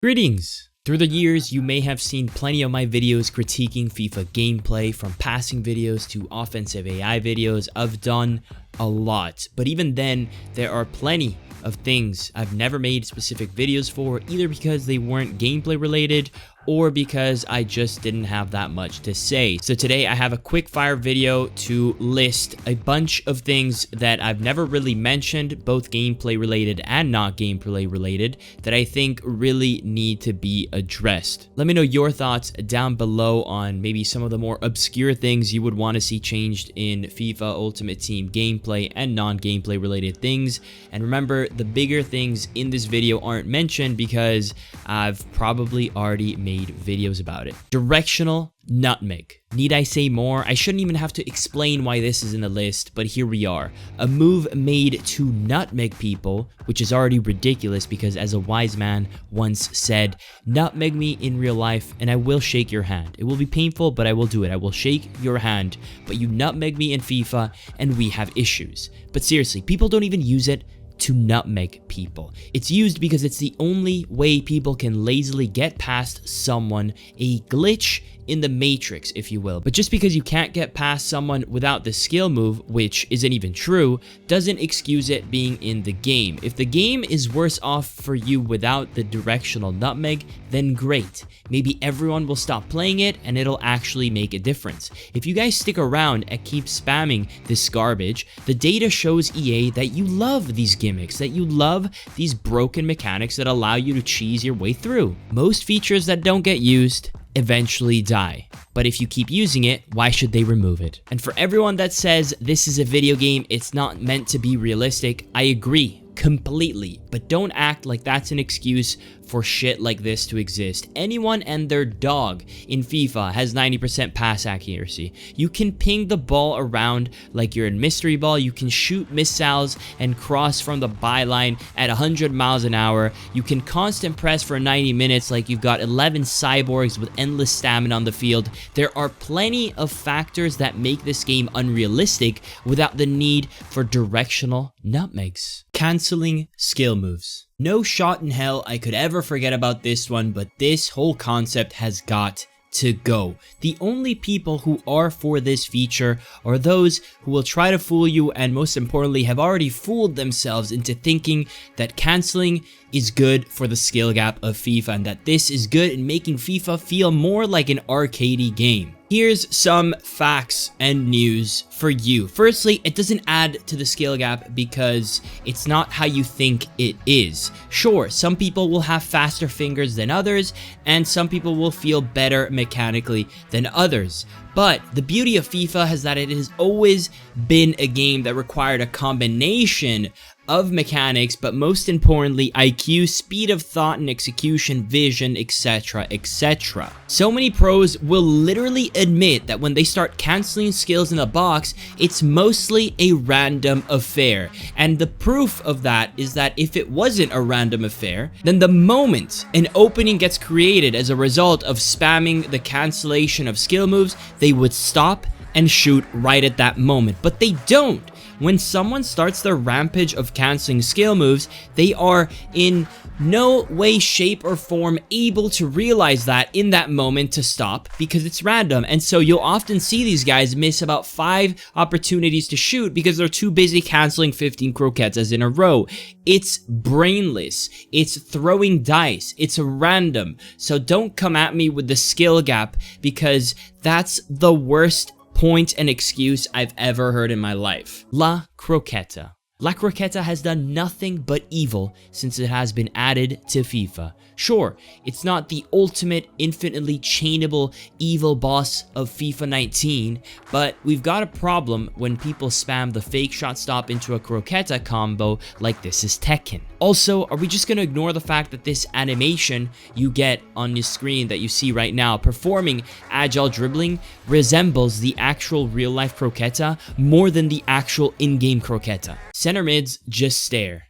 Greetings! Through the years, you may have seen plenty of my videos critiquing FIFA gameplay, from passing videos to offensive AI videos. I've done a lot, but even then, there are plenty of things I've never made specific videos for, either because they weren't gameplay related or because I just didn't have that much to say. So today I have a quick fire video to list a bunch of things that I've never really mentioned, both gameplay related and not gameplay related, that I think really need to be addressed. Let me know your thoughts down below on maybe some of the more obscure things you would want to see changed in FIFA Ultimate Team gameplay and non-gameplay related things. And remember, the bigger things in this video aren't mentioned because I've probably already made videos about it. Directional nutmeg. Need I say more? I shouldn't even have to explain why this is in the list, but here we are. A move made to nutmeg people, which is already ridiculous because, as a wise man once said, nutmeg me in real life and I will shake your hand. It will be painful, but I will do it. I will shake your hand, but you nutmeg me in FIFA and we have issues. But seriously, people don't even use it to nutmeg people. It's used because it's the only way people can lazily get past someone, a glitch in the matrix, if you will. But just because you can't get past someone without the skill move, which isn't even true, doesn't excuse it being in the game. If the game is worse off for you without the directional nutmeg, then great. Maybe everyone will stop playing it and it'll actually make a difference. If you guys stick around and keep spamming this garbage, the data shows EA that you love these gimmicks, that you love these broken mechanics that allow you to cheese your way through. Most features that don't get used eventually die, but if you keep using it, why should they remove it? And for everyone that says this is a video game, it's not meant to be realistic, I agree completely, but don't act like that's an excuse for shit like this to exist. Anyone and their dog in FIFA has 90% pass accuracy. You can ping the ball around like you're in mystery ball. You can shoot missiles and cross from the byline at 100 miles an hour. You can constant press for 90 minutes like you've got 11 cyborgs with endless stamina on the field. There are plenty of factors that make this game unrealistic without the need for directional nutmegs. Canceling skill moves. No shot in hell I could ever forget about this one, but this whole concept has got to go. The only people who are for this feature are those who will try to fool you, and most importantly have already fooled themselves into thinking that canceling is good for the skill gap of FIFA and that this is good in making FIFA feel more like an arcadey game. Here's some facts and news for you. Firstly, it doesn't add to the skill gap because it's not how you think it is. Sure, some people will have faster fingers than others, and some people will feel better mechanically than others. But the beauty of FIFA is that it has always been a game that required a combination of mechanics, but most importantly, IQ, speed of thought and execution, vision, etc, etc. So many pros will literally admit that when they start canceling skills in the box, it's mostly a random affair. And the proof of that is that if it wasn't a random affair, then the moment an opening gets created as a result of spamming the cancellation of skill moves, they would stop and shoot right at that moment. But they don't. When someone starts their rampage of canceling skill moves, they are in no way, shape, or form able to realize that in that moment to stop because it's random. And so you'll often see these guys miss about 5 opportunities to shoot because they're too busy canceling 15 croquettes as in a row. It's brainless. It's throwing dice. It's random. So don't come at me with the skill gap because that's the worst point and excuse I've ever heard in my life. La Croqueta. La Croqueta has done nothing but evil since it has been added to FIFA. Sure, it's not the ultimate, infinitely chainable evil boss of FIFA 19, but we've got a problem when people spam the fake shot stop into a Croqueta combo like this is Tekken. Also, are we just gonna ignore the fact that this animation you get on your screen that you see right now performing agile dribbling resembles the actual real-life Croqueta more than the actual in-game Croqueta? Center mids just stare.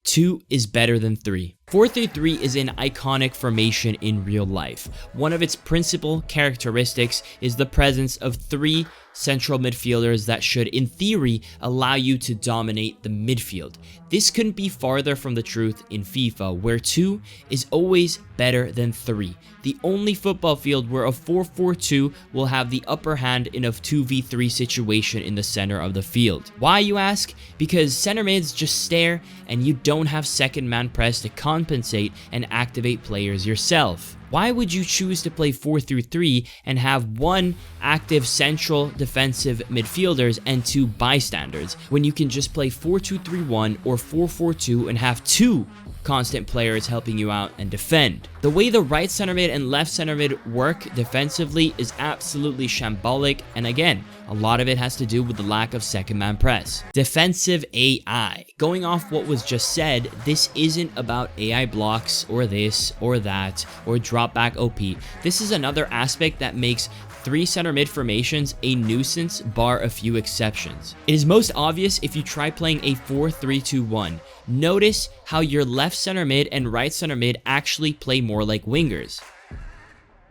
2 is better than 3. 4-3-3 is an iconic formation in real life. One of its principal characteristics is the presence of 3 central midfielders that should, in theory, allow you to dominate the midfield. This couldn't be farther from the truth in FIFA, where 2 is always better than 3. The only football field where a 4-4-2 will have the upper hand in a 2v3 situation in the center of the field. Why, you ask? Because center mids just stare and you don't have second man press to compensate and activate players yourself. Why would you choose to play 4-3-3 and have 1 active central defensive midfielders and 2 bystanders when you can just play 4-2-3-1 or 4-4-2 and have 2 constant players helping you out and defend? The way the right center mid and left center mid work defensively is absolutely shambolic, and again, a lot of it has to do with the lack of second man press. Defensive AI. Going off what was just said, this isn't about AI blocks or this or that or drop back OP. This is another aspect that makes 3 center mid formations a nuisance, bar a few exceptions. It is most obvious if you try playing a 4-3-2-1. Notice how your left center mid and right center mid actually play more like wingers.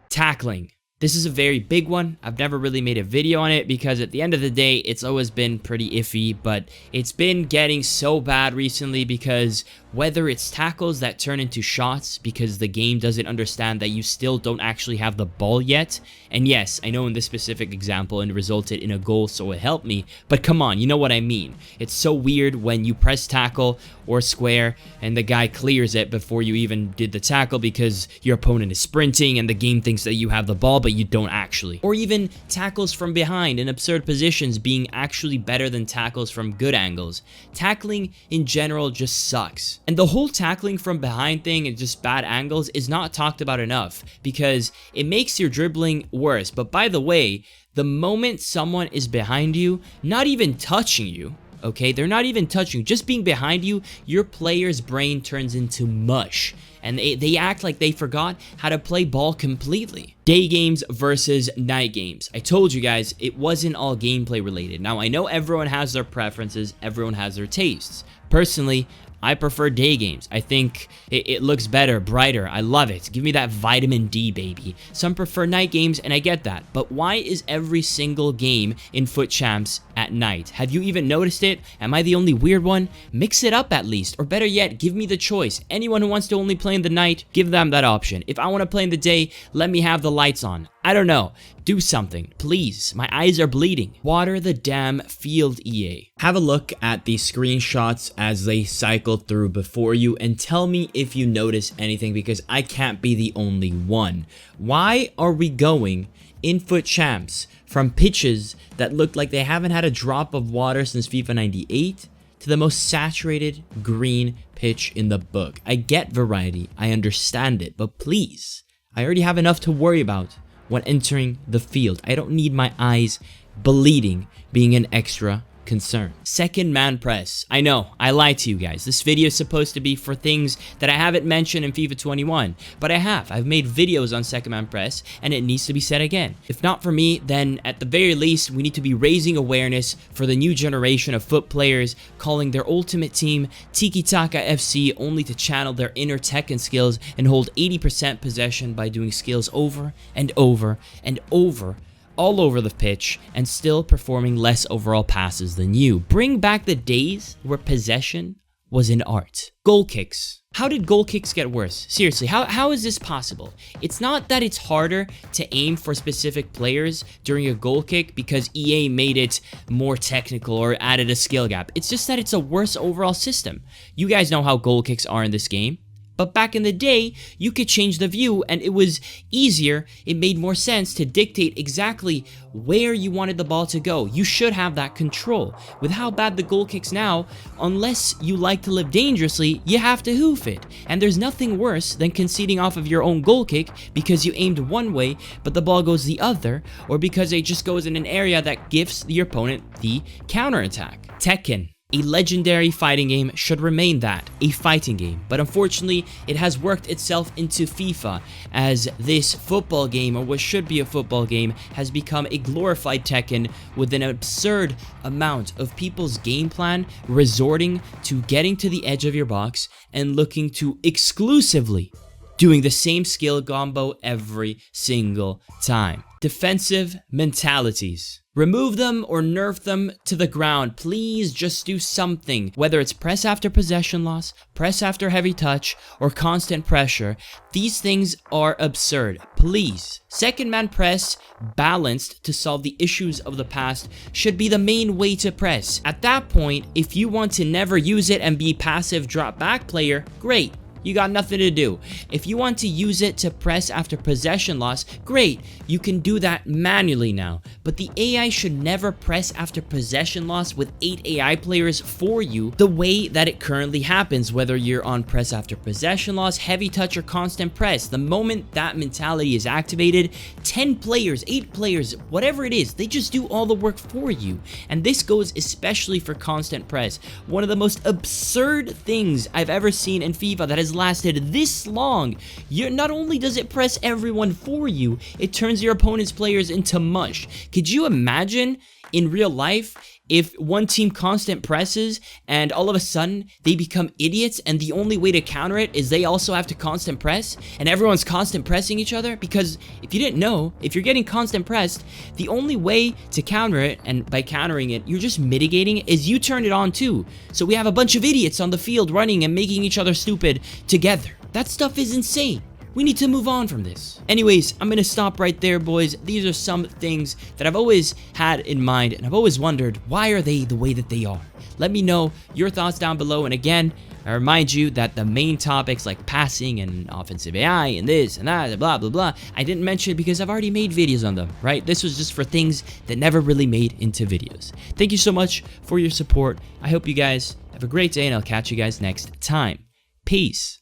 Tackling. This is a very big one. I've never really made a video on it because at the end of the day, it's always been pretty iffy, but it's been getting so bad recently because whether it's tackles that turn into shots because the game doesn't understand that you still don't actually have the ball yet, and yes, I know in this specific example it resulted in a goal, so it helped me, but come on, you know what I mean. It's so weird when you press tackle or square and the guy clears it before you even did the tackle because your opponent is sprinting and the game thinks that you have the ball, but you don't actually. Or even tackles from behind in absurd positions being actually better than tackles from good angles. Tackling in general just sucks. And the whole tackling from behind thing and just bad angles is not talked about enough because it makes your dribbling worse. But by the way, the moment someone is behind you, not even touching you, okay, they're not even touching you, just being behind you, your player's brain turns into mush. And they act like they forgot how to play ball completely. Day games versus night games. I told you guys, it wasn't all gameplay related. Now, I know everyone has their preferences, everyone has their tastes. Personally, I prefer day games. I think it looks better, brighter. I love it. Give me that vitamin D, baby. Some prefer night games, and I get that. But why is every single game in Foot Champs at night? Have you even noticed it? Am I the only weird one? Mix it up at least. Or better yet, give me the choice. Anyone who wants to only play in the night, give them that option. If I want to play in the day, let me have the lights on. I don't know. Do something, please. My eyes are bleeding. Water the damn field, EA. Have a look at the screenshots as they cycle through before you and tell me if you notice anything because I can't be the only one. Why are we going in Foot Champs from pitches that look like they haven't had a drop of water since FIFA 98 to the most saturated green pitch in the book? I get variety, I understand it, but please, I already have enough to worry about when entering the field. I don't need my eyes bleeding being an extra concern. Second man press. I know, I lied to you guys. This video is supposed to be for things that I haven't mentioned in FIFA 21, but I have. I've made videos on second man press, and it needs to be said again. If not for me, then at the very least, we need to be raising awareness for the new generation of foot players, calling their ultimate team Tiki Taka FC only to channel their inner Tekken skills and hold 80% possession by doing skills over and over and over all over the pitch and still performing less overall passes than you. Bring back the days where possession was an art. Goal kicks. How did goal kicks get worse? Seriously, how is this possible? It's not that it's harder to aim for specific players during a goal kick because EA made it more technical or added a skill gap. It's just that it's a worse overall system. You guys know how goal kicks are in this game. But back in the day, you could change the view and it was easier. It made more sense to dictate exactly where you wanted the ball to go. You should have that control. With how bad the goal kicks now, unless you like to live dangerously, you have to hoof it. And there's nothing worse than conceding off of your own goal kick because you aimed one way, but the ball goes the other, or because it just goes in an area that gives the opponent the counterattack. Tekken. A legendary fighting game should remain that, a fighting game, but unfortunately it has worked itself into FIFA, as this football game, or what should be a football game, has become a glorified Tekken with an absurd amount of people's game plan resorting to getting to the edge of your box and looking to exclusively doing the same skill combo every single time. Defensive mentalities. Remove them or nerf them to the ground. Please just do something. Whether it's press after possession loss, press after heavy touch, or constant pressure, these things are absurd. Please. Second man press, balanced to solve the issues of the past, should be the main way to press. At that point, if you want to never use it and be passive drop back player, great. You got nothing to do. If you want to use it to press after possession loss, great, you can do that manually now. But the AI should never press after possession loss with 8 AI players for you the way that it currently happens, whether you're on press after possession loss, heavy touch, or constant press. The moment that mentality is activated, 10 players, 8 players, whatever it is, they just do all the work for you. And this goes especially for constant press. One of the most absurd things I've ever seen in FIFA that has lasted this long. Not only does it press everyone for you, it turns your opponent's players into mush. Could you imagine in real life if one team constant presses and all of a sudden they become idiots and the only way to counter it is they also have to constant press and everyone's constant pressing each other? Because if you didn't know, if you're getting constant pressed, the only way to counter it, and by countering it you're just mitigating it, is you turn it on too. So we have a bunch of idiots on the field running and making each other stupid together. That stuff is insane. We need to move on from this. Anyways, I'm gonna stop right there, boys. These are some things that I've always had in mind, and I've always wondered, why are they the way that they are? Let me know your thoughts down below, and again, I remind you that the main topics like passing and offensive AI and this and that, blah, blah, blah, I didn't mention because I've already made videos on them, right? This was just for things that never really made into videos. Thank you so much for your support. I hope you guys have a great day, and I'll catch you guys next time. Peace.